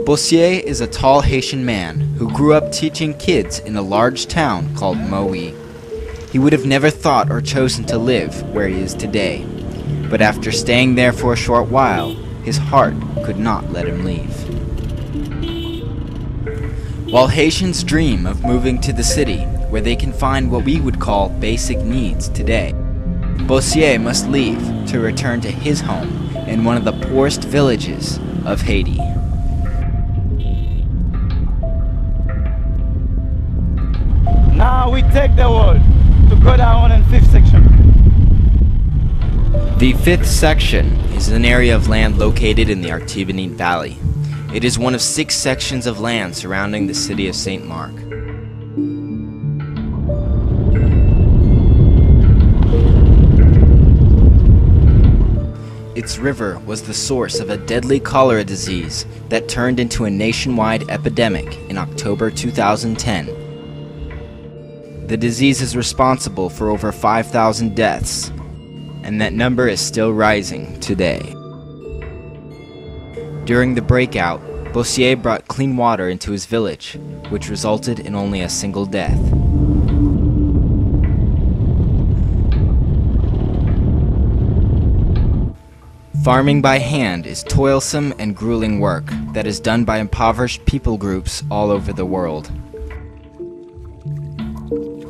Bosier is a tall Haitian man who grew up teaching kids in a large town called Moui. He would have never thought or chosen to live where he is today, but after staying there for a short while, his heart could not let him leave. While Haitians dream of moving to the city where they can find what we would call basic needs today, Bosier must leave to return to his home in one of the poorest villages of Haiti. Now we take the road to go down in 5th section. The 5th section is an area of land located in the Artibonite Valley. It is one of 6 sections of land surrounding the city of St. Mark. Its river was the source of a deadly cholera disease that turned into a nationwide epidemic in October 2010. The disease is responsible for over 5,000 deaths, and that number is still rising today. During the breakout, Bosier brought clean water into his village, which resulted in only a single death. Farming by hand is toilsome and grueling work that is done by impoverished people groups all over the world.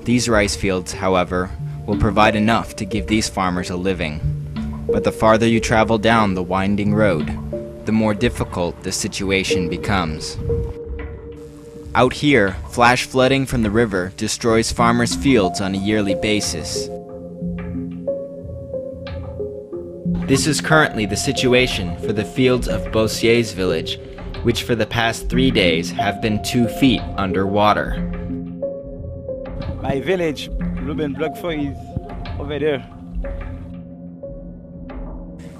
These rice fields, however, will provide enough to give these farmers a living. But the farther you travel down the winding road, the more difficult the situation becomes. Out here, flash flooding from the river destroys farmers' fields on a yearly basis. This is currently the situation for the fields of Bosier's village, which for the past 3 days have been 2 feet underwater. My village, Luben block 4 is over there.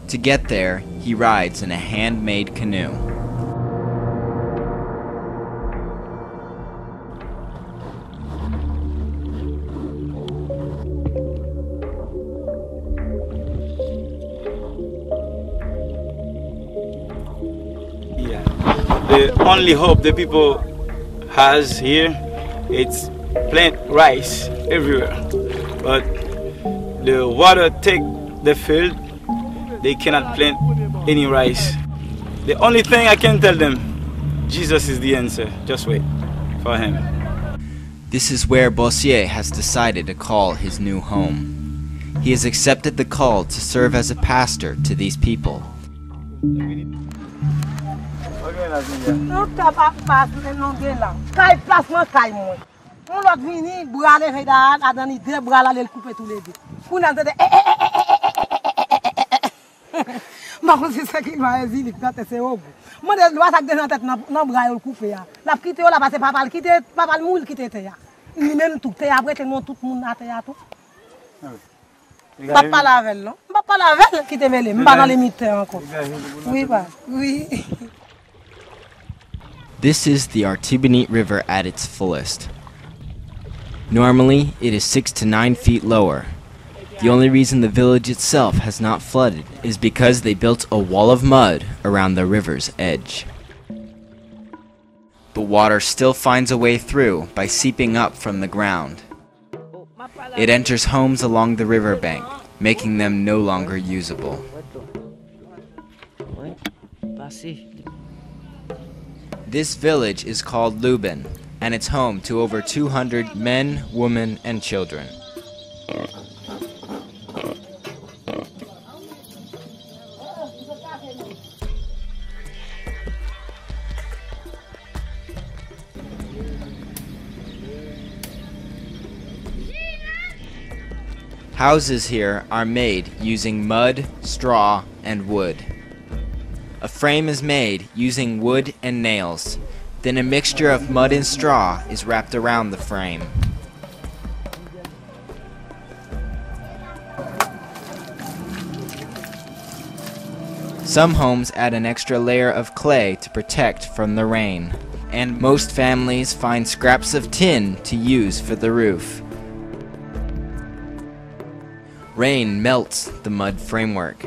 To get there, he rides in a handmade canoe. Yeah. The only hope the people has here, it's plant rice everywhere. But the water take the field, they cannot plant any rice. The only thing I can tell them, Jesus is the answer. Just wait for him. This is where Bosier has decided to call his new home. He has accepted the call to serve as a pastor to these people. This is the Artibonite River at its fullest. Normally, it is 6 to 9 feet lower. The only reason the village itself has not flooded is because they built a wall of mud around the river's edge. But water still finds a way through by seeping up from the ground. It enters homes along the riverbank, making them no longer usable. This village is called Luben, and it's home to over 200 men, women, and children. Houses here are made using mud, straw, and wood. A frame is made using wood and nails. Then a mixture of mud and straw is wrapped around the frame. Some homes add an extra layer of clay to protect from the rain. And most families find scraps of tin to use for the roof. Rain melts the mud framework.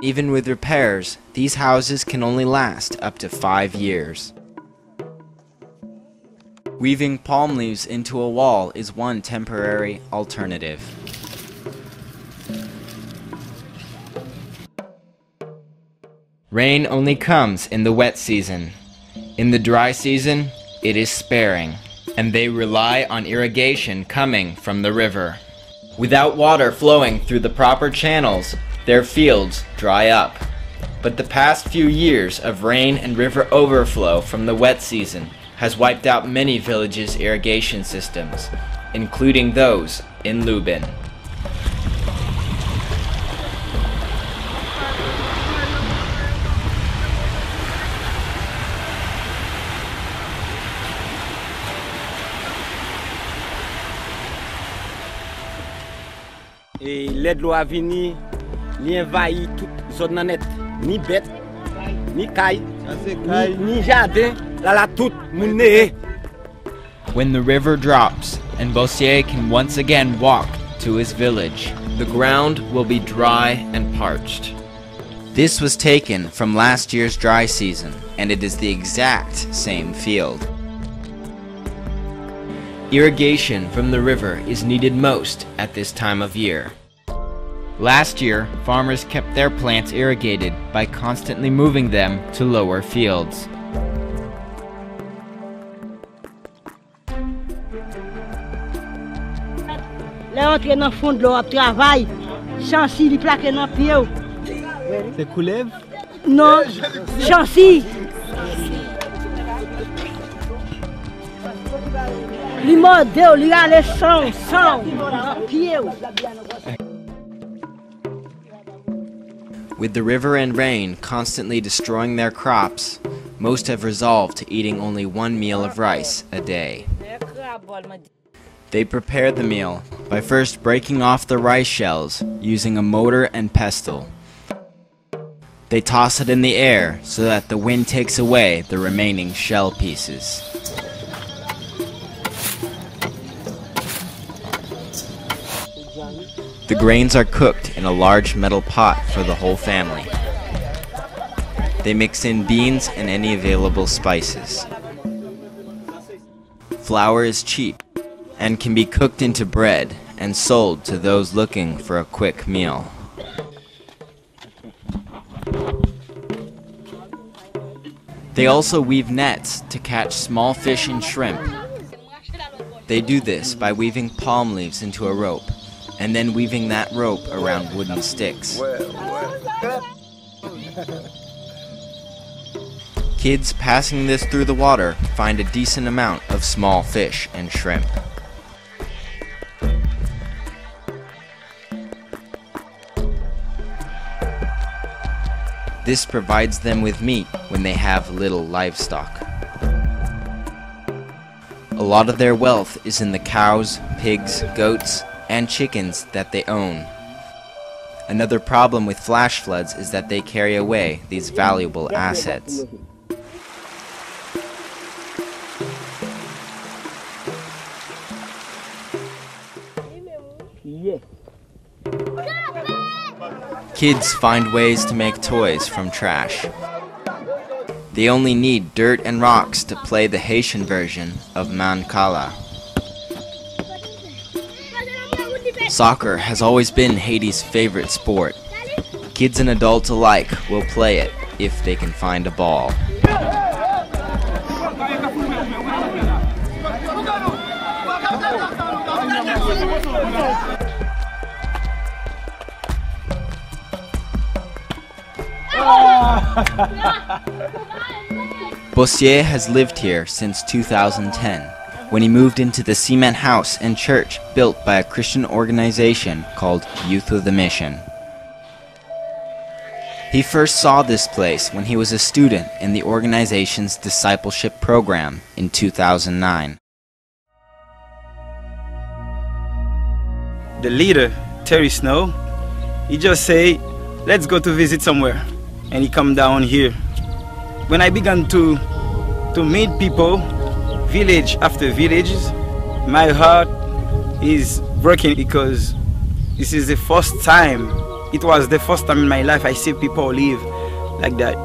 Even with repairs, these houses can only last up to 5 years. Weaving palm leaves into a wall is one temporary alternative. Rain only comes in the wet season. In the dry season, it is sparing, and they rely on irrigation coming from the river. Without water flowing through the proper channels, their fields dry up. But the past few years of rain and river overflow from the wet season has wiped out many villages' irrigation systems, including those in Luben. Et l'aide l'eau a venu, ni envahi toute zone nan net, ni bête, ni caille, ni jardin, la toute moun neye. When the river drops and Bosier can once again walk to his village, the ground will be dry and parched. This was taken from last year's dry season, and it is the exact same field. Irrigation from the river is needed most at this time of year. Last year, farmers kept their plants irrigated by constantly moving them to lower fields. Là, entrer dans le fond de l'eau, à travail, chancy, il plaque dans le pied. C'est coulève? Non, chancy. Li morde, li ale sang, pied. With the river and rain constantly destroying their crops, most have resolved to eating only one meal of rice a day. They prepare the meal by first breaking off the rice shells using a mortar and pestle. They toss it in the air so that the wind takes away the remaining shell pieces. The grains are cooked in a large metal pot for the whole family. They mix in beans and any available spices. Flour is cheap and can be cooked into bread and sold to those looking for a quick meal. They also weave nets to catch small fish and shrimp. They do this by weaving palm leaves into a rope and then weaving that rope around wooden sticks. Kids passing this through the water find a decent amount of small fish and shrimp. This provides them with meat when they have little livestock. A lot of their wealth is in the cows, pigs, goats, and chickens that they own. Another problem with flash floods is that they carry away these valuable assets. Kids find ways to make toys from trash. They only need dirt and rocks to play the Haitian version of Mancala. Soccer has always been Haiti's favorite sport. Kids and adults alike will play it if they can find a ball. Bosier has lived here since 2010, when he moved into the cement house and church built by a Christian organization called Youth of the Mission. He first saw this place when he was a student in the organization's discipleship program in 2009. The leader, Kristian Snow, he just say, let's go to visit somewhere. And he come down here. When I began to meet people, village after village, my heart is broken because this is the first time it was the first time in my life I see people live like that.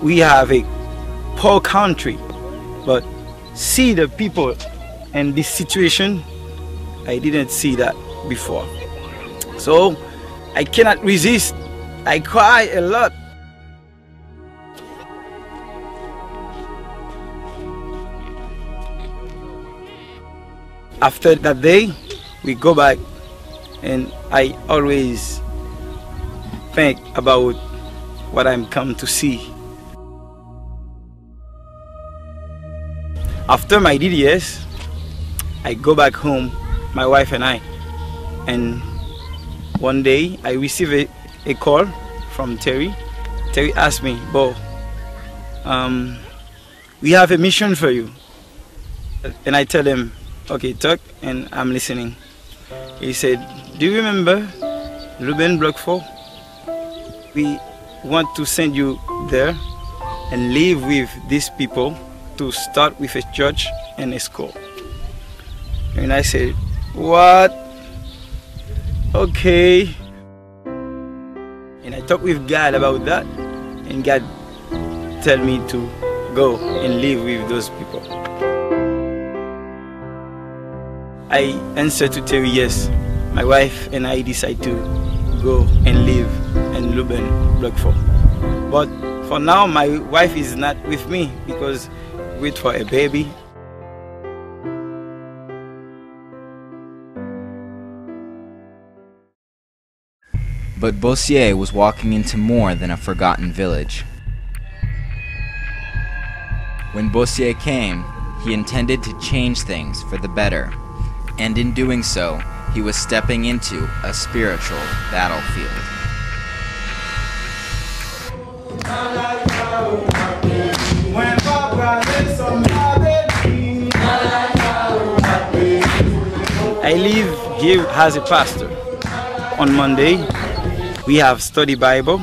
We have a poor country, but see the people and this situation, I didn't see that before. So I cannot resist. I cry a lot. After that day, we go back, and I always think about what I'm come to see. After my DDS, I go back home, my wife and I, and one day I receive a call from Terry. Terry asked me, Bo, we have a mission for you. And I tell him, okay, talk, and I'm listening. He said, do you remember Luben Block 4? We want to send you there and live with these people to start with a church and a school. And I said, what? Okay. And I talked with God about that, and God tell me to go and live with those people. I answered to Terry, yes. My wife and I decide to go and live in Luben Block 4. But for now, my wife is not with me because we wait for a baby. But Bosier was walking into more than a forgotten village. When Bosier came, he intended to change things for the better, and in doing so, he was stepping into a spiritual battlefield. I live here as a pastor. On Monday, we have study Bible.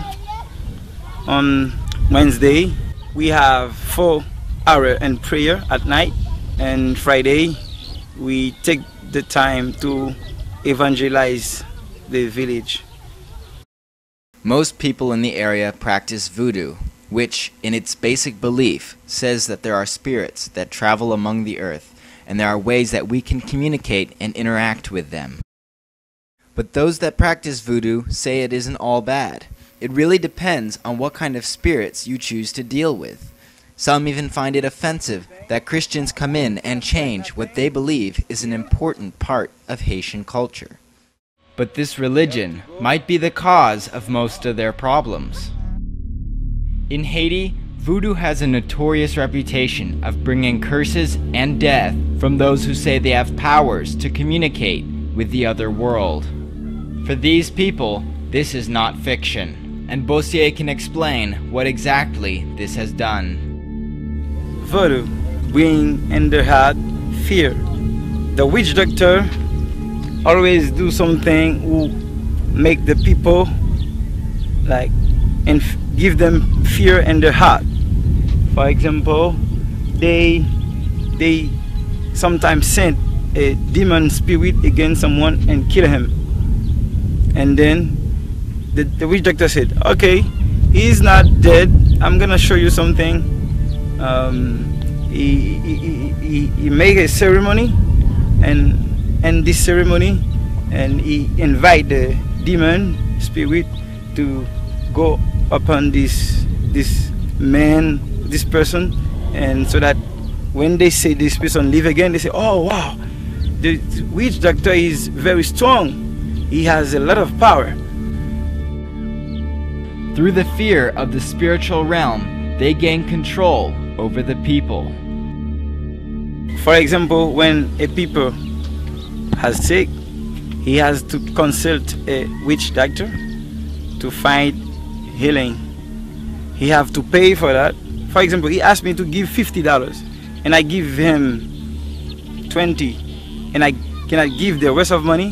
On Wednesday, we have 4 hours and prayer at night. And Friday, we take the time to evangelize the village. Most people in the area practice Voodoo, which, in its basic belief, says that there are spirits that travel among the earth, and there are ways that we can communicate and interact with them. But those that practice Voodoo say it isn't all bad. It really depends on what kind of spirits you choose to deal with. Some even find it offensive that Christians come in and change what they believe is an important part of Haitian culture. But this religion might be the cause of most of their problems. In Haiti, Voodoo has a notorious reputation of bringing curses and death from those who say they have powers to communicate with the other world. For these people, this is not fiction, and Bosier can explain what exactly this has done. Voodoo bring in their heart fear. The witch doctor always do something who make the people like and give them fear in their heart. For example, they sometimes send a demon spirit against someone and kill him. And then the witch doctor said, okay, he's not dead. I'm gonna show you something. He make a ceremony, and this ceremony, and he invite the demon spirit to go upon this man, this person, and so that when they say this person live again, they say, oh wow, the witch doctor is very strong. He has a lot of power. Through the fear of the spiritual realm, they gain control over the people. For example, when a people has sick, he has to consult a witch doctor to find healing. He have to pay for that. For example, he asked me to give $50, and I give him 20, and I cannot give the rest of money.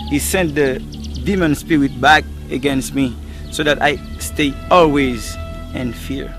He sent the demon spirit back against me, so that I stay always in fear.